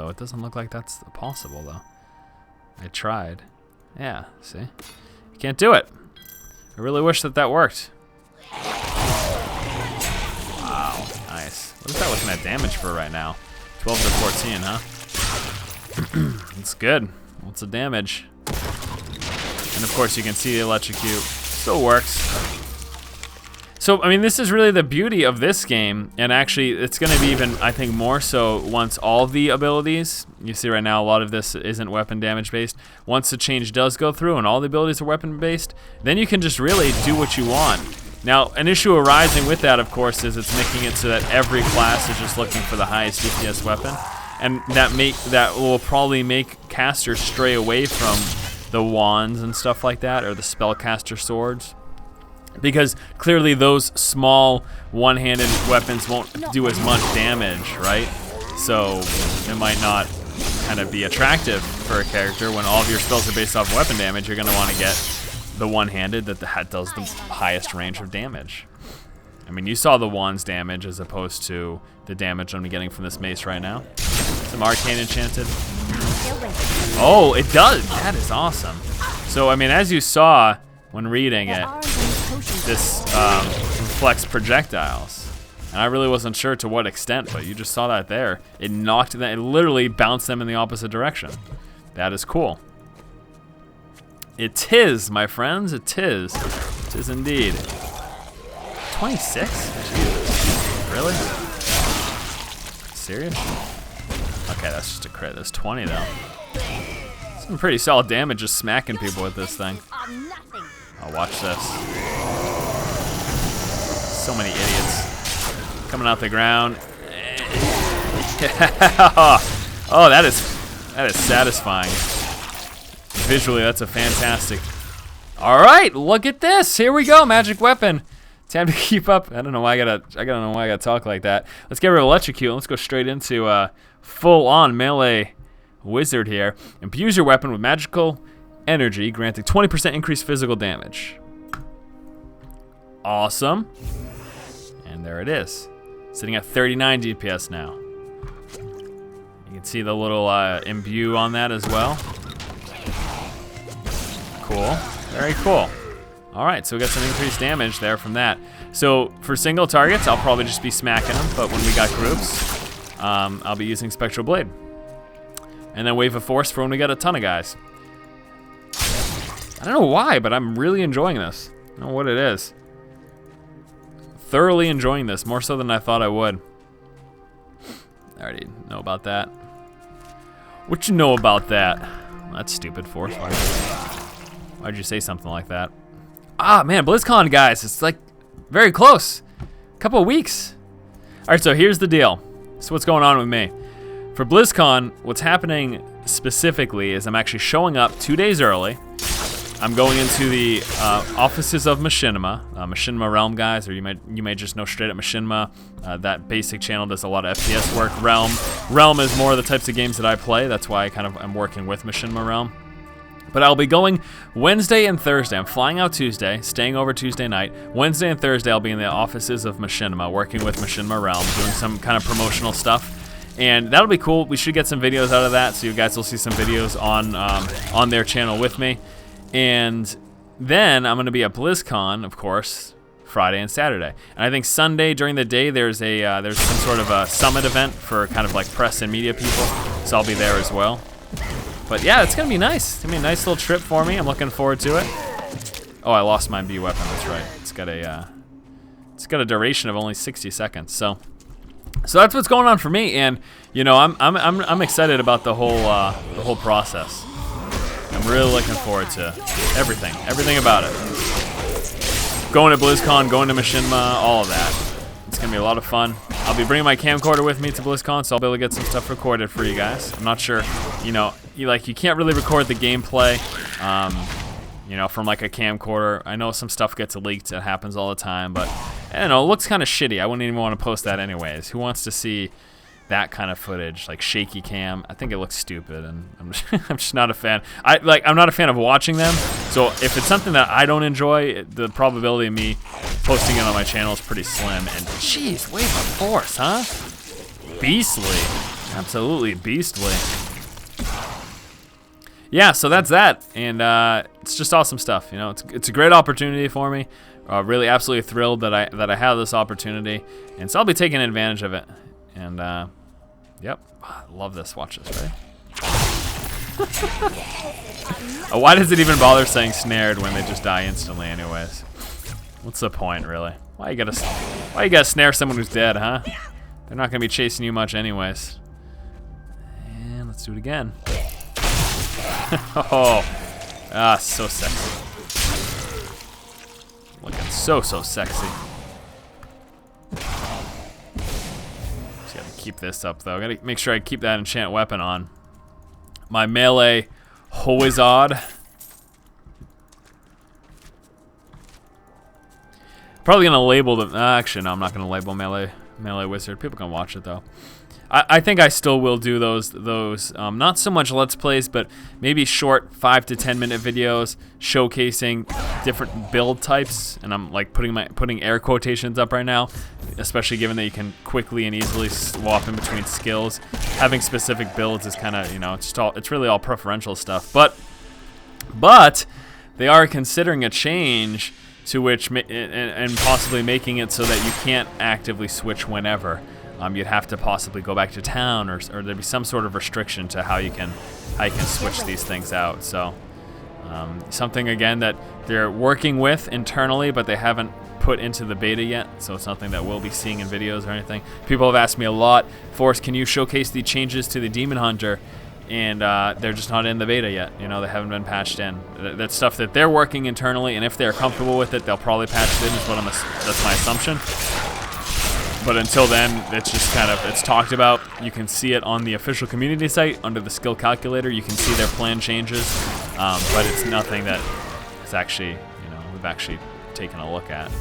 though. It doesn't look like that's possible, though. I tried. Yeah, see? You can't do it. I really wish that that worked. Wow, nice. What is that looking at damage for right now? 12 to 14, huh? It's good. What's the damage? And of course you can see the electrocute. Still works. So, I mean, this is really the beauty of this game, and actually it's gonna be even, I think, more so once all the abilities, you see right now a lot of this isn't weapon damage based, once the change does go through and all the abilities are weapon based, then you can just really do what you want. Now, an issue arising with that, of course, is it's making it so that every class is just looking for the highest DPS weapon, and that will probably make casters stray away from the wands and stuff like that, or the spellcaster swords. Because clearly those small one-handed weapons won't do as much damage, right? So it might not kind of be attractive for a character when all of your spells are based off weapon damage. You're going to want to get the one-handed that does the highest range of damage. I mean, you saw the wand's damage as opposed to the damage I'm getting from this mace right now. Some arcane enchanted. Oh, it does. That is awesome. So, I mean, as you saw when reading it, this reflects projectiles, and I really wasn't sure to what extent, but you just saw that there. It knocked them, it literally bounced them in the opposite direction. That is cool. It is, my friends, it is. It is indeed. 26? Jeez. Really? Serious? Okay, that's just a crit. That's 20 though. Some pretty solid damage just smacking people with this thing. Oh, watch this. So many idiots coming out the ground. Oh, that is satisfying. Visually, that's a fantastic. All right, look at this. Here we go, magic weapon. Time to keep up. I don't know why I gotta talk like that. Let's get rid of electrocute. Let's go straight into full-on melee wizard here. Imbue your weapon with magical energy, granting 20% increased physical damage. Awesome. And there it is. Sitting at 39 DPS now. You can see the little imbue on that as well. Cool. Very cool. All right, so we got some increased damage there from that. So for single targets, I'll probably just be smacking them, but when we got groups, I'll be using Spectral Blade. And then Wave of Force for when we got a ton of guys. I don't know why, but I'm really enjoying this. I don't know what it is. Thoroughly enjoying this, more so than I thought I would. I already know about that. What you know about that? Well, that's stupid, Force. Why'd you say something like that? Ah, man, BlizzCon, guys. It's like very close. A couple of weeks. All right, so here's the deal. So what's going on with me? For BlizzCon, what's happening specifically is I'm actually showing up 2 days early. I'm going into the offices of Machinima, Machinima Realm guys, or you may just know straight up Machinima. That basic channel does a lot of FPS work. Realm is more of the types of games that I play. That's why I'm working with Machinima Realm. But I'll be going Wednesday and Thursday. I'm flying out Tuesday, staying over Tuesday night. Wednesday and Thursday I'll be in the offices of Machinima, working with Machinima Realm, doing some kind of promotional stuff. And that'll be cool. We should get some videos out of that, so you guys will see some videos on their channel with me. And then I'm going to be at BlizzCon, of course, Friday and Saturday. And I think Sunday during the day there's some sort of a summit event for kind of like press and media people, so I'll be there as well. But yeah, it's going to be nice. It's going to be a nice little trip for me. I'm looking forward to it. Oh, I lost my imbue weapon. That's right. It's got a duration of only 60 seconds. So that's what's going on for me, and you know, I'm excited about the whole process. I'm really looking forward to everything about it. Going to BlizzCon, going to Machinima, all of that. It's gonna be a lot of fun. I'll be bringing my camcorder with me to BlizzCon, so I'll be able to get some stuff recorded for you guys. I'm not sure, you know, you can't really record the gameplay, you know, from like a camcorder. I know some stuff gets leaked. It happens all the time, but I don't know, it looks kind of shitty. I wouldn't even want to post that anyways. Who wants to see that kind of footage, like shaky cam? I think it looks stupid, and I'm just not a fan. I'm not a fan of watching them. So if it's something that I don't enjoy, the probability of me posting it on my channel is pretty slim. And jeez, Wave of Force, huh? Beastly. Absolutely beastly. Yeah, so that's that, and it's just awesome stuff. You know, it's a great opportunity for me. Really, absolutely thrilled that I have this opportunity, and so I'll be taking advantage of it. And yep, I love this. Watch this, right? Why does it even bother saying snared when they just die instantly, anyways? What's the point, really? Why you gotta snare someone who's dead, huh? They're not gonna be chasing you much, anyways. And let's do it again. Oh, so sexy. Looking so sexy. Just gotta keep this up though. Gotta make sure I keep that enchant weapon on. My melee Hoizod. Probably gonna label them. Actually, no, I'm not gonna label melee wizard. People can watch it though. I think I still will do those not so much let's plays, but maybe short 5 to 10 minute videos showcasing different build types. And I'm like putting air quotations up right now, especially given that you can quickly and easily swap in between skills. Having specific builds is kind of, you know, it's really all preferential stuff. But they are considering a change to which and possibly making it so that you can't actively switch whenever. You'd have to possibly go back to town, or there'd be some sort of restriction to how you can switch these things out. So something again that they're working with internally, but they haven't put into the beta yet. So it's nothing that we'll be seeing in videos or anything. People have asked me a lot, Forrest, can you showcase the changes to the Demon Hunter? And they're just not in the beta yet. You know, they haven't been patched in. That's stuff that they're working internally, and if they're comfortable with it, they'll probably patch it in. That's my assumption. But until then, it's just kind of, it's talked about. You can see it on the official community site under the skill calculator. You can see their plan changes, but it's nothing that is actually, you know, we've actually taken a look at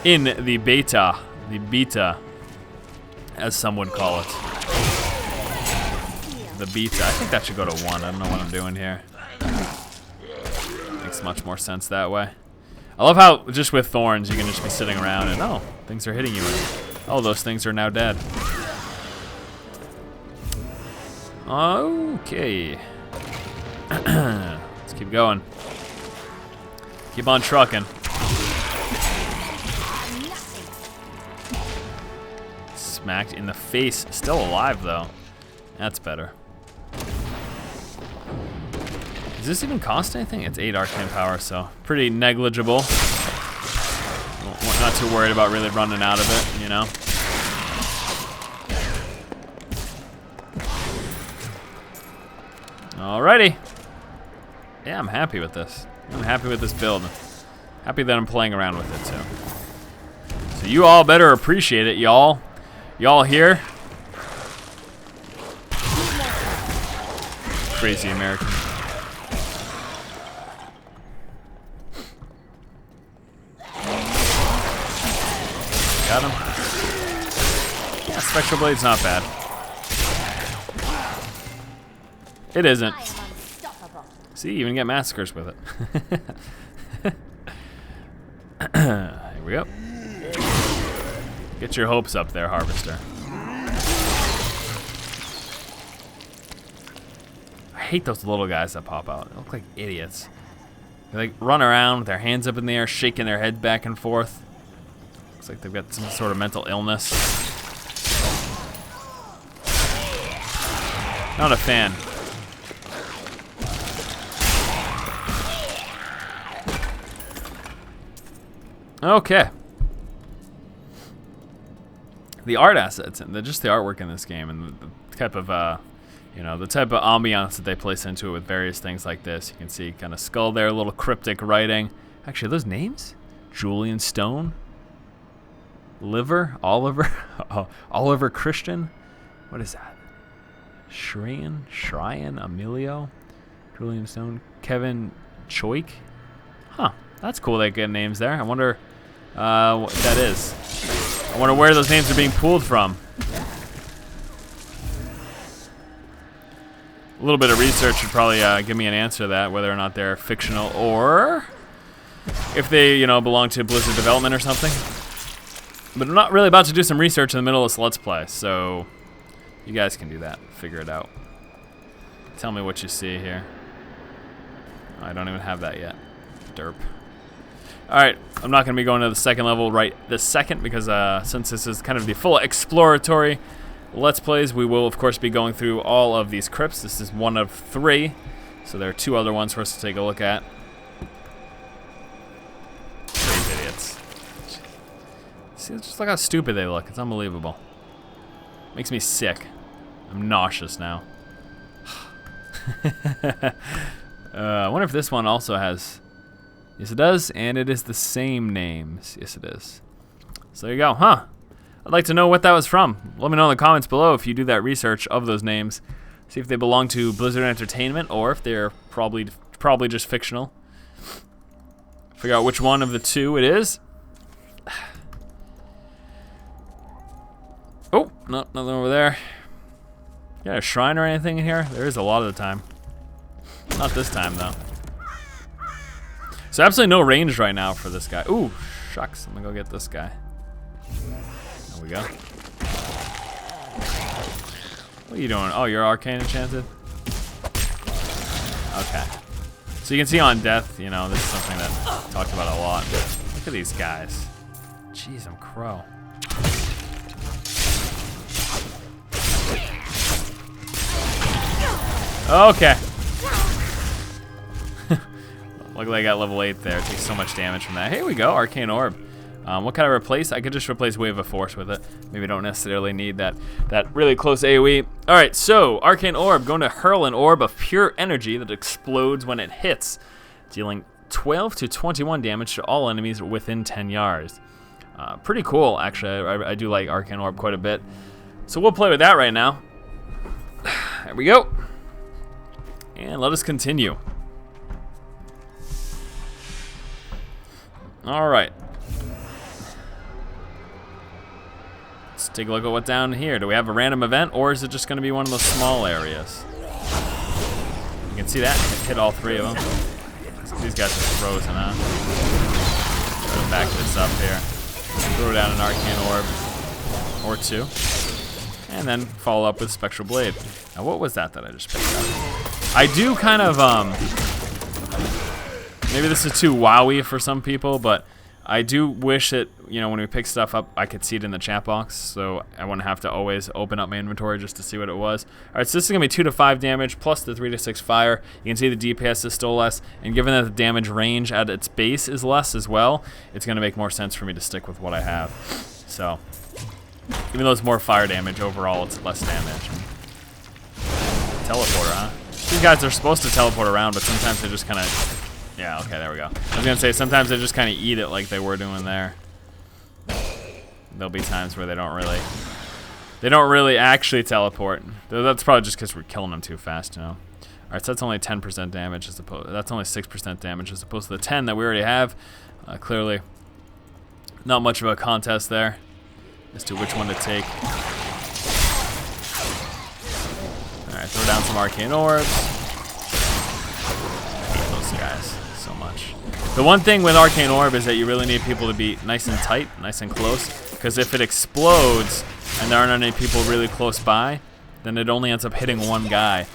in the beta, as some would call it. The beta. I think that should go to 1. I don't know what I'm doing here. Makes much more sense that way. I love how just with thorns you can just be sitting around and oh, things are hitting you. Oh, those things are now dead. Okay. Let's keep going. Keep on trucking. Smacked in the face. Still alive though. That's better. Does this even cost anything? It's 8 arcane power, so pretty negligible. Not too worried about really running out of it, you know? Alrighty. Yeah, I'm happy with this. I'm happy with this build. Happy that I'm playing around with it too. So you all better appreciate it, y'all. Y'all here? Crazy American. Got him. Yeah, Spectral Blade's not bad. It isn't. See, you even get massacres with it. Here we go. Get your hopes up there, Harvester. I hate those little guys that pop out. They look like idiots. They like run around with their hands up in the air, shaking their head back and forth. Looks like they've got some sort of mental illness. Not a fan. Okay. The art assets and just the artwork in this game and the type of, you know, the type of ambiance that they place into it with various things like this. You can see kind of skull there, a little cryptic writing. Actually, are those names? Julian Stone? Liver? Oliver? Oliver Christian? What is that? Shryan? Emilio? Julian Stone? Kevin Choik? Huh. That's cool they get names there. I wonder what that is. I wonder where those names are being pulled from. A little bit of research would probably give me an answer to that, whether or not they're fictional or if they, you know, belong to Blizzard development or something. But I'm not really about to do some research in the middle of this Let's Play, so You guys can do that. Figure it out. Tell me what you see here. I don't even have that yet. Derp. Alright, I'm not going to be going to the second level right this second because since this is kind of the full exploratory Let's Plays, we will of course be going through all of these crypts. This is one of 3, so there are 2 other ones for us to take a look at. These idiots. See, just look how stupid they look. It's unbelievable. Makes me sick. I'm nauseous now. I wonder if this one also has... Yes, it does, and it is the same names. Yes, it is. So there you go, huh? I'd like to know what that was from. Let me know in the comments below if you do that research of those names. See if they belong to Blizzard Entertainment or if they're probably just fictional. Figure out which one of the 2 it is. Oh, no, nothing over there. Got a shrine or anything in here? There is a lot of the time. Not this time, though. So absolutely no range right now for this guy. Ooh, shucks. I'm gonna go get this guy. There we go. What are you doing? Oh, you're arcane enchanted? Okay. So you can see on death, you know, this is something that I talked about a lot. Look at these guys. Jeez, I'm crow. Okay. Look like I got level 8 there. It takes so much damage from that. Here we go, Arcane Orb. What can I replace? I could just replace Wave of Force with it. Maybe don't necessarily need that really close AoE. Alright, so Arcane Orb, going to hurl an orb of pure energy that explodes when it hits, dealing 12 to 21 damage to all enemies within 10 yards. Pretty cool, actually. I do like Arcane Orb quite a bit. So we'll play with that right now. There we go. And let us continue. Alright. Let's take a look at what's down here. Do we have a random event, or is it just going to be one of those small areas? You can see that. Hit all 3 of them. These guys are frozen, huh? Try to back this up here. Throw down an Arcane Orb or 2. And then follow up with Spectral Blade. Now, what was that I just picked up? I do kind of, maybe this is too wowy for some people, but I do wish that, you know, when we pick stuff up, I could see it in the chat box, so I wouldn't have to always open up my inventory just to see what it was. Alright, so this is going to be 2 to 5 damage, plus the 3 to 6 fire. You can see the DPS is still less, and given that the damage range at its base is less as well, it's going to make more sense for me to stick with what I have. So, even though it's more fire damage, overall it's less damage. Teleporter, huh? These guys are supposed to teleport around, but sometimes they just kind of... Yeah, okay, there we go. I was going to say, sometimes they just kind of eat it like they were doing there. There'll be times where they don't really actually teleport. That's probably just because we're killing them too fast, you know. Alright, so that's only 10% damage as opposed... That's only 6% damage as opposed to the 10 that we already have. Clearly, not much of a contest there as to which one to take. Alright, throw down some Arcane Orbs. I hate those guys so much. The one thing with Arcane Orb is that you really need people to be nice and tight, nice and close, because if it explodes and there aren't any people really close by, then it only ends up hitting one guy.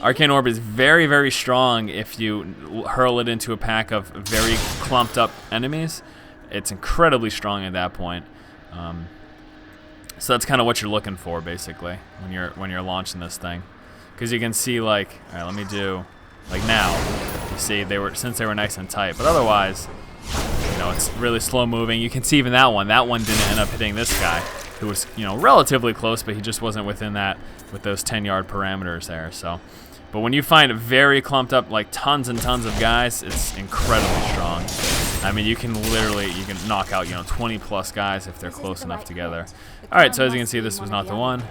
Arcane Orb is very, very strong if you hurl it into a pack of very clumped up enemies. It's incredibly strong at that point. So that's kind of what you're looking for, basically, when you're launching this thing. Because you can see, like, all right, let me do, like now, you see, since they were nice and tight, but otherwise, you know, it's really slow moving. You can see even that one didn't end up hitting this guy, who was, you know, relatively close, but he just wasn't within that, with those 10-yard parameters there, so. But when you find very clumped up, like tons and tons of guys, it's incredibly strong. I mean, you can knock out, you know, 20 plus guys if they're close enough together. All right, so as you can see, this was not the one.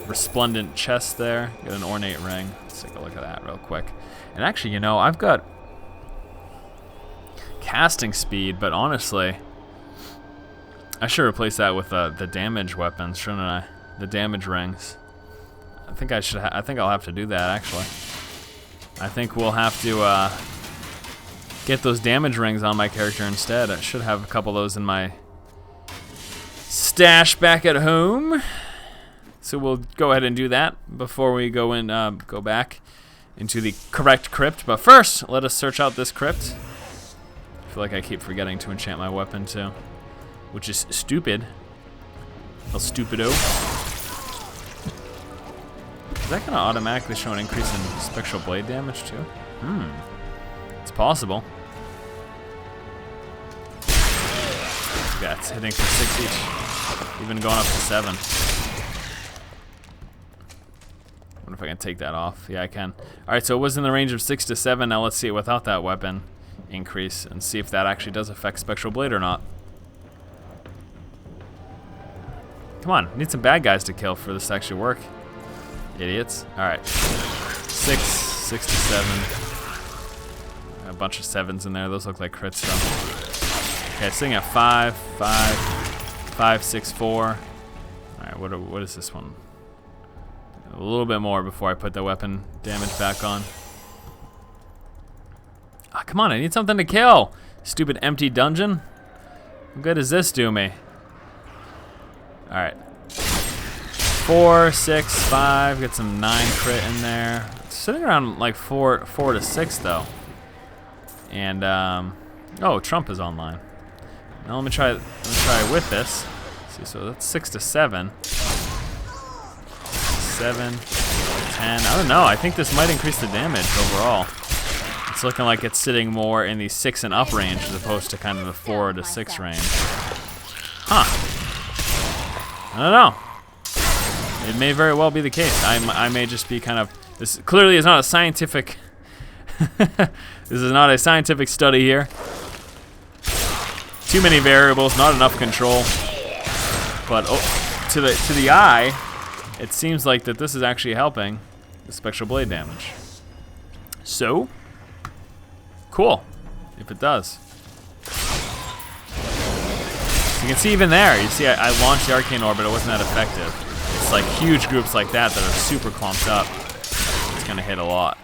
Resplendent chest there. Get an ornate ring. Let's take a look at that real quick. And actually, you know, I've got casting speed, but honestly, I should replace that with the damage weapons, shouldn't I? The damage rings. I think I should. I think I'll have to do that actually. I think we'll have to get those damage rings on my character instead. I should have a couple of those in my stash back at home. So we'll go ahead and do that before we go go back into the correct crypt. But first, let us search out this crypt. I feel like I keep forgetting to enchant my weapon too, which is stupid. El stupido. Is that gonna automatically show an increase in spectral blade damage too? It's possible. Yeah, it's hitting for 6 each, even going up to 7. Wonder if I can take that off. Yeah, I can. All right, so it was in the range of 6 to 7. Now let's see it without that weapon increase and see if that actually does affect spectral blade or not. Come on, need some bad guys to kill for this to actually work. Idiots. All right, 6 to 7. A bunch of 7s in there. Those look like crits though. Okay, sitting at 5, 5, 5, 6, 4. All right, what is this one? A little bit more before I put the weapon damage back on. Ah, come on, I need something to kill. Stupid empty dungeon. What good does this do me? All right. 4, 6, 5. Get some 9 crit in there. It's sitting around like 4 to 6 though. And oh, Trump is online. Now let me try with this. Let's see, so that's 6 to 7. 7, 10. I don't know. I think this might increase the damage overall. It's looking like it's sitting more in the 6 and up range as opposed to kind of the 4 to 6 range. Huh. I don't know. It may very well be the case. I may just be kind of. This clearly is not a scientific. This is not a scientific study here. Too many variables, not enough control. But to the eye, it seems like that this is actually helping the spectral blade damage. So, cool, if it does. You can see even there, you see I launched the arcane orb, but it wasn't that effective. It's like huge groups like that that are super clumped up. It's gonna hit a lot.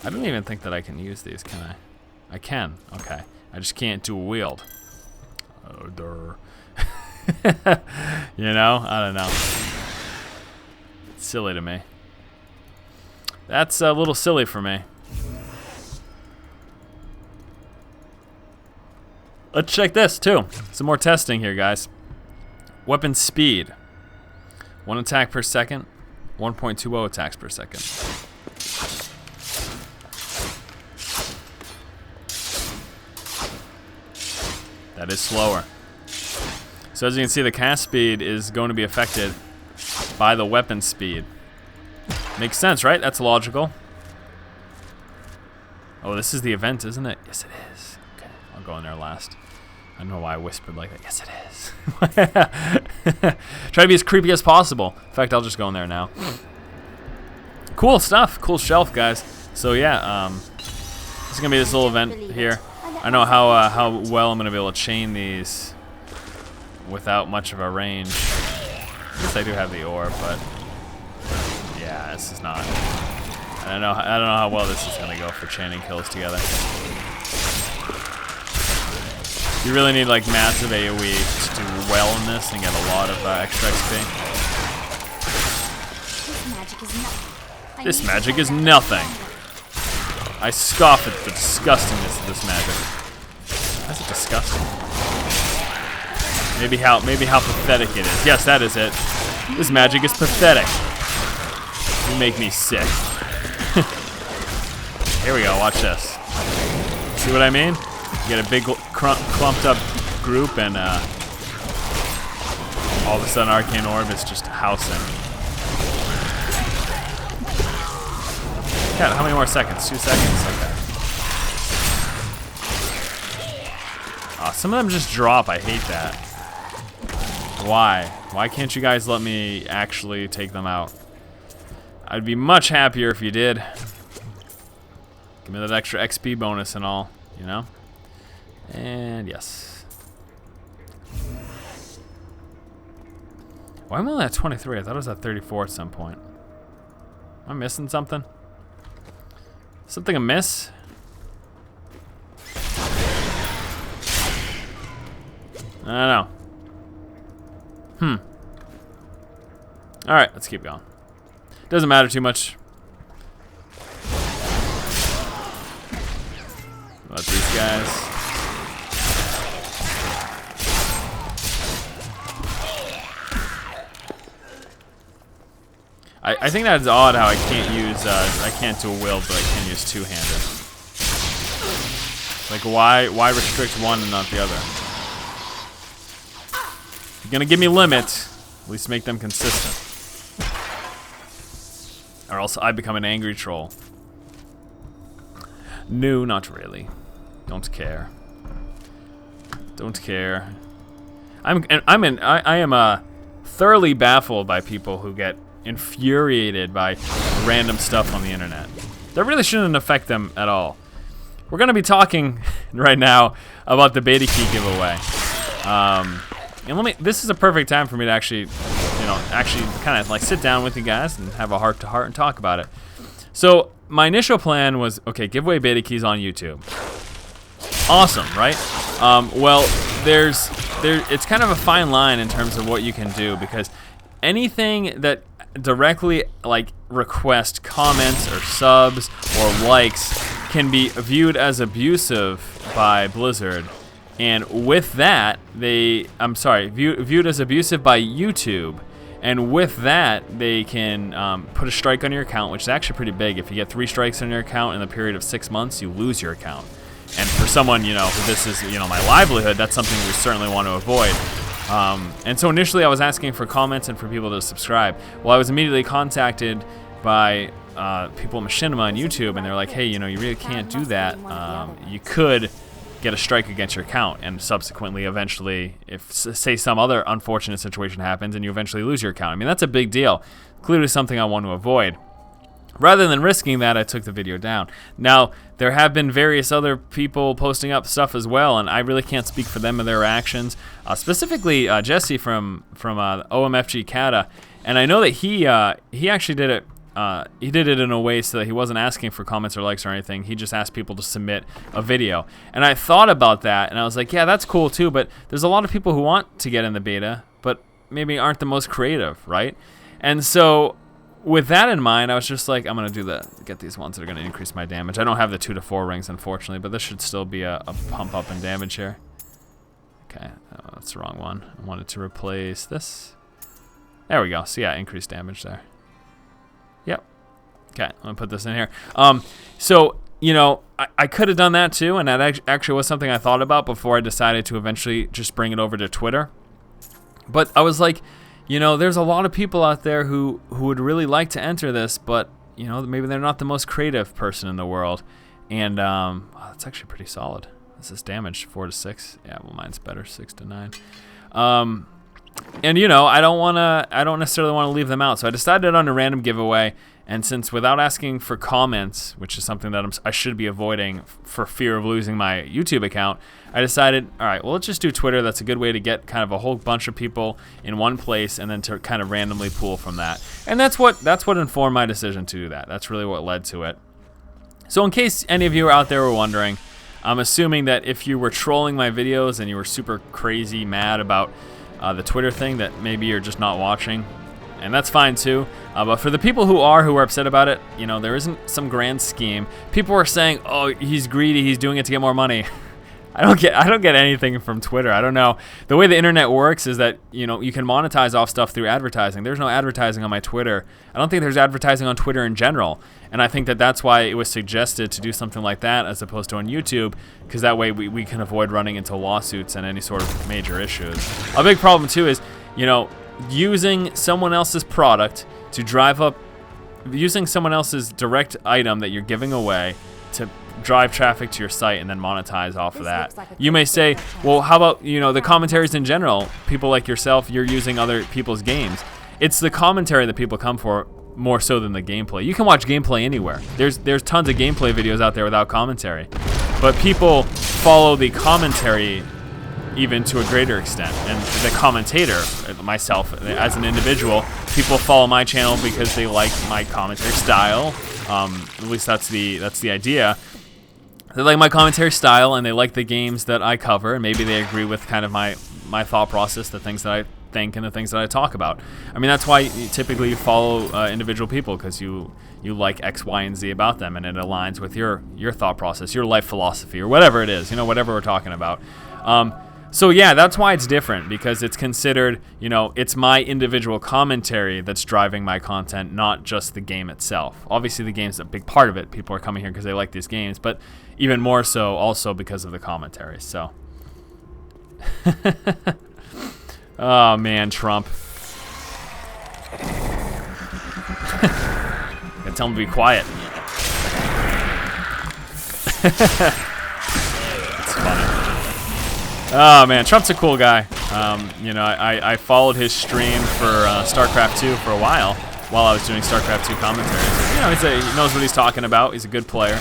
I don't even think that I can use these, can I? I can, okay. I just can't dual wield. Oh, durr. You know, I don't know. It's silly to me. That's a little silly for me. Let's check this too. Some more testing here, guys. Weapon speed. 1 attack per second, 1.20 attacks per second. That is slower. So as you can see, the cast speed is going to be affected by the weapon speed. Makes sense, right? That's logical. Oh, this is the event, isn't it? Yes, it is. Okay, I'll go in there last. I don't know why I whispered like that. Yes, it is. Try to be as creepy as possible. In fact, I'll just go in there now. Cool stuff. Cool shelf, guys. So yeah, this is gonna be this little event here. I know how well I'm gonna be able to chain these without much of a range. I guess I do have the orb, but yeah, this is not. I don't know how well this is gonna go for chaining kills together. You really need like massive AoE to do well in this and get a lot of extra XP. This magic is nothing. I scoff at the disgustingness of this magic. That's disgusting. Maybe how pathetic it is. Yes, that is it. This magic is pathetic. You make me sick. Here we go. Watch this. See what I mean? You get a big clumped up group, and all of a sudden, arcane orb is just housing. God, how many more seconds? 2 seconds? Okay. Oh, some of them just drop. I hate that. Why? Why can't you guys let me actually take them out? I'd be much happier if you did. Give me that extra XP bonus and all, you know? And yes. Why am I only at 23? I thought it was at 34 at some point. Am I missing something? Something amiss? I don't know. All right, let's keep going. Doesn't matter too much. About these guys. I think that's odd how I can't use I can't do a wield, but I can use two-handed. Like why restrict one and not the other? If you're gonna give me limits, at least make them consistent. Or else I become an angry troll. No, not really. Don't care. Don't care. I am thoroughly baffled by people who get infuriated by random stuff on the internet. That really shouldn't affect them at all. We're gonna be talking right now about the beta key giveaway. And this is a perfect time for me to actually kind of like sit down with you guys and have a heart-to-heart and talk about it. So my initial plan was, okay, give away beta keys on YouTube. Awesome, right? Well, it's kind of a fine line in terms of what you can do, because anything that directly like request comments or subs or likes can be viewed as abusive by Blizzard, and with that viewed as abusive by YouTube, and with that they can put a strike on your account, which is actually pretty big. If you get 3 strikes on your account in the period of 6 months, you lose your account. And for someone, who this is, my livelihood, that's something we certainly want to avoid. And so initially I was asking for comments and for people to subscribe. Well, I was immediately contacted by people at Machinima on YouTube, and they're like, hey, you really can't do that. You could get a strike against your account, and subsequently, eventually, if, say, some other unfortunate situation happens and you eventually lose your account. I mean, that's a big deal. Clearly something I want to avoid. Rather than risking that, I took the video down. Now, there have been various other people posting up stuff as well, and I really can't speak for them and their actions. Specifically, Jesse from OMFG Kata, and I know that he actually did it. He did it in a way so that he wasn't asking for comments or likes or anything. He just asked people to submit a video. And I thought about that, and I was like, yeah, that's cool too, but there's a lot of people who want to get in the beta, but maybe aren't the most creative, right? And so with that in mind, I was just like, I'm going to get these ones that are going to increase my damage. I don't have the 2 to 4 rings, unfortunately, but this should still be a pump up in damage here. Okay, that's the wrong one. I wanted to replace this. There we go. So yeah, increased damage there. Yep. Okay, I'm going to put this in here. So, I could have done that too, and that actually was something I thought about before I decided to eventually just bring it over to Twitter. But I was like, there's a lot of people out there who would really like to enter this, but, maybe they're not the most creative person in the world. And that's actually pretty solid. This is damage 4 to 6. Yeah, well, mine's better, 6 to 9. And I don't necessarily want to leave them out, so I decided on a random giveaway. And since without asking for comments, which is something that I should be avoiding for fear of losing my YouTube account, I decided, all right, well, let's just do Twitter. That's a good way to get kind of a whole bunch of people in one place, and then to kind of randomly pool from that. And that's what informed my decision to do that. That's really what led to it. So in case any of you out there were wondering, I'm assuming that if you were trolling my videos and you were super crazy mad about the Twitter thing, that maybe you're just not watching, and that's fine too. But for the people who are upset about it, there isn't some grand scheme. People are saying, "Oh, he's greedy. He's doing it to get more money." I don't get anything from Twitter. I don't know. The way the internet works is that you can monetize off stuff through advertising. There's no advertising on my Twitter. I don't think there's advertising on Twitter in general. And I think that that's why it was suggested to do something like that as opposed to on YouTube, because that way we can avoid running into lawsuits and any sort of major issues. A big problem too is using someone else's product to drive up, using someone else's direct item that you're giving away to drive traffic to your site and then monetize off of that. You may say, well, how about the commentaries in general? People like yourself, you're using other people's games. It's the commentary that people come for more so than the gameplay. You can watch gameplay anywhere. There's tons of gameplay videos out there without commentary, but people follow the commentary even to a greater extent. And the commentator, myself as an individual, people follow my channel because they like my commentary style. At least that's the idea. They like my commentary style, and they like the games that I cover, and maybe they agree with kind of my thought process, the things that I think and the things that I talk about. I mean, that's why typically you follow individual people, because you like X, Y, and Z about them, and it aligns with your thought process, your life philosophy, or whatever it is, whatever we're talking about. So yeah, that's why it's different, because it's considered, it's my individual commentary that's driving my content, not just the game itself. Obviously, the game's a big part of it. People are coming here because they like these games, but even more so also because of the commentary. So, oh man, Trump. Gotta tell him to be quiet. It's funny. Oh man, Trump's a cool guy. I followed his stream for StarCraft 2 for a while I was doing StarCraft 2 commentary. He knows what he's talking about. He's a good player,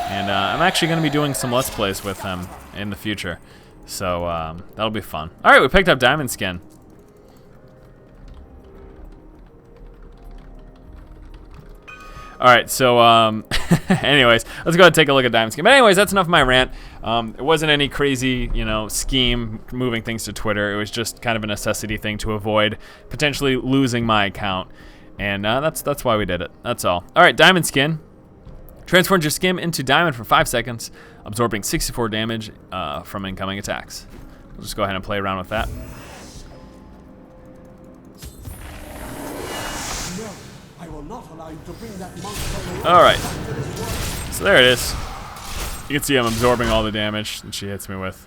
and I'm actually going to be doing some Let's Plays with him in the future. So that'll be fun. All right, we picked up Diamond Skin. All right, so anyways, let's go ahead and take a look at Diamond Skin. But anyways, that's enough of my rant. It wasn't any crazy, scheme moving things to Twitter. It was just kind of a necessity thing to avoid potentially losing my account, and that's why we did it. That's all. All right, Diamond Skin transforms your skin into diamond for 5 seconds, absorbing 64 damage from incoming attacks. We'll just go ahead and play around with that. Alright, so there it is. You can see I'm absorbing all the damage that she hits me with.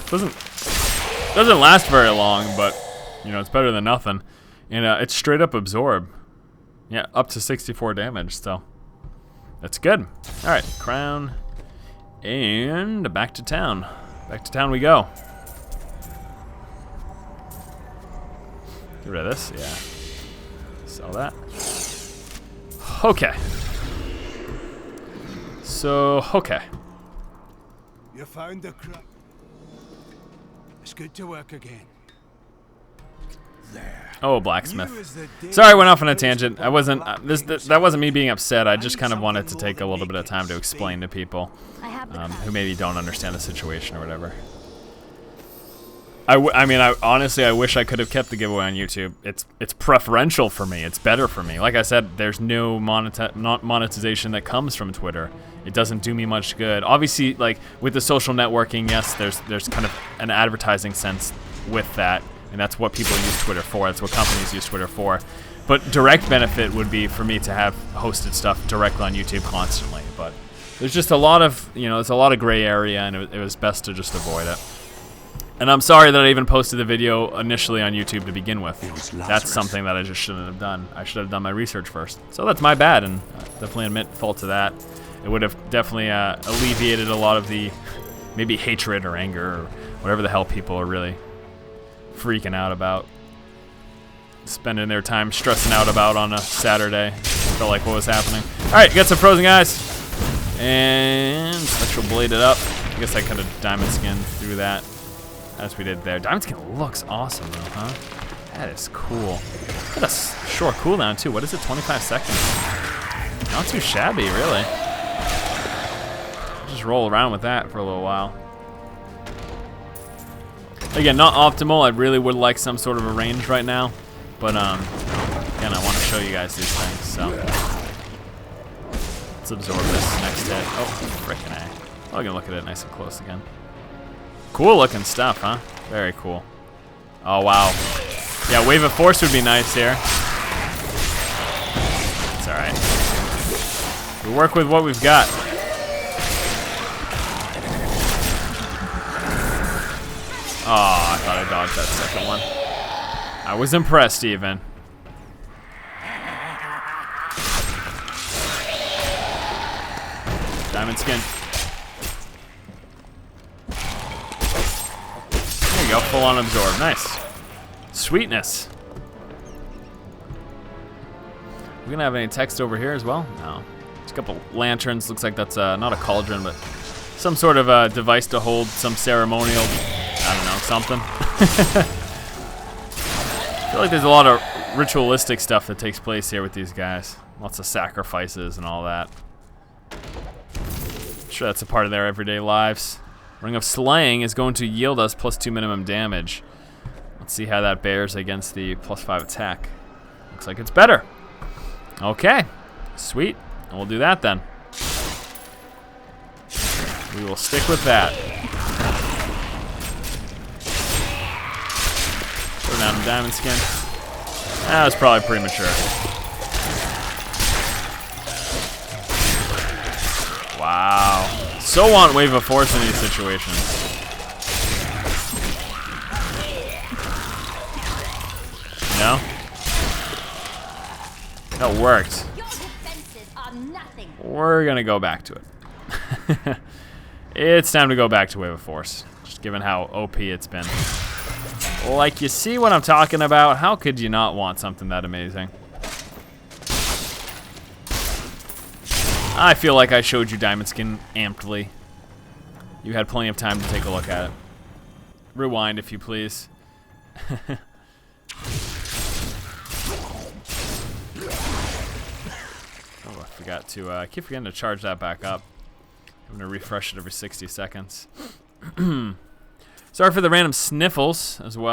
Doesn't last very long, but it's better than nothing. And it's straight up absorb. Yeah, up to 64 damage, so that's good. Alright, crown. And back to town. Back to town we go. Get rid of this, yeah. Sell that. Okay. So, okay. You found the crap. It's good to work again. There. Oh, blacksmith. Sorry, I went off on a tangent. I wasn't. That wasn't me being upset. I just kind of wanted to take a little bit of time to explain to people who maybe don't understand the situation or whatever. I mean, honestly, I wish I could have kept the giveaway on YouTube. It's preferential for me. It's better for me. Like I said, there's no monetization that comes from Twitter. It doesn't do me much good. Obviously, like with the social networking, yes, there's kind of an advertising sense with that, and that's what people use Twitter for. That's what companies use Twitter for. But direct benefit would be for me to have hosted stuff directly on YouTube constantly. But there's just a lot of, there's a lot of gray area, and it was best to just avoid it. And I'm sorry that I even posted the video initially on YouTube to begin with. That's something that I just shouldn't have done. I should have done my research first. So that's my bad, and I definitely admit fault to that. It would have definitely alleviated a lot of the maybe hatred or anger or whatever the hell people are really freaking out about. Spending their time stressing out about on a Saturday. Felt like what was happening. Alright, got some frozen guys. And Spectral Blade it up. I guess I could have Diamond Skin through that. As we did there. Diamond Skin looks awesome though, huh? That is cool. Got a short cooldown too. What is it, 25 seconds? Not too shabby, really. Just roll around with that for a little while. Again, not optimal. I really would like some sort of a range right now. But again, I want to show you guys these things, so. Let's absorb this next hit. Oh, frickin' A. Oh, I can look at it nice and close again. Cool looking stuff, huh? Very cool. Oh, wow. Yeah, Wave of Force would be nice here. It's alright. We work with what we've got. Oh, I thought I dodged that second one. I was impressed, even. Diamond Skin. There you go, full on absorb. Nice. Sweetness. We gonna have any text over here as well? No. Just a couple lanterns. Looks like that's not a cauldron, but some sort of a device to hold some ceremonial, I don't know, something. I feel like there's a lot of ritualistic stuff that takes place here with these guys. Lots of sacrifices and all that. I'm sure that's a part of their everyday lives. Ring of Slaying is going to yield us +2 minimum damage. Let's see how that bears against the +5 attack. Looks like it's better. Okay, sweet. And we'll do that then. We will stick with that. Put down a diamond skin. That was probably premature. Wow. So want Wave of Force in these situations. You know? That worked. Your defenses are nothing. We're gonna go back to it. It's time to go back to Wave of Force, just given how OP it's been. Like, you see what I'm talking about? How could you not want something that amazing? I feel like I showed you Diamond Skin amply. You had plenty of time to take a look at it. Rewind, if you please. Oh, I forgot to, I keep forgetting to charge that back up. I'm gonna refresh it every 60 seconds. Sorry for the random sniffles as well.